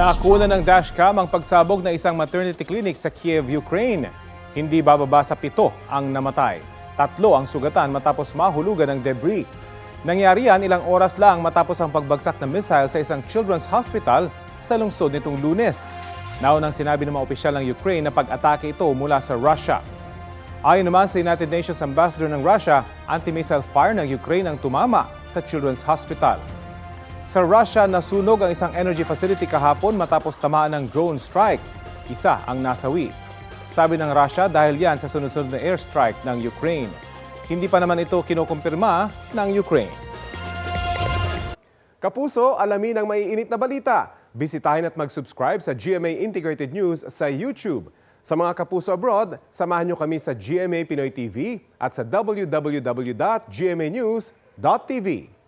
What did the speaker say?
Nakuna ng dashcam ang pagsabog ng isang maternity clinic sa Kiev, Ukraine. Hindi bababa sa 7 ang namatay. 3 ang sugatan matapos mahulugan ng debris. Nangyari yan ilang oras lang matapos ang pagbagsak ng missile sa isang children's hospital sa lungsod nitong Lunes. Naunang sinabi ng mga opisyal ng Ukraine na pag-atake ito mula sa Russia. Ayon naman sa United Nations Ambassador ng Russia, anti-missile fire ng Ukraine ang tumama sa children's hospital. Sa Russia, nasunog ang isang energy facility kahapon matapos tamaan ng drone strike. Isa ang nasawi. Sabi ng Russia dahil yan sa sunod-sunod na airstrike ng Ukraine. Hindi pa naman ito kinukumpirma ng Ukraine. Kapuso, alamin ang maiinit na balita. Bisitahin at mag-subscribe sa GMA Integrated News sa YouTube. Sa mga kapuso abroad, samahan nyo kami sa GMA Pinoy TV at sa www.gmanews.tv.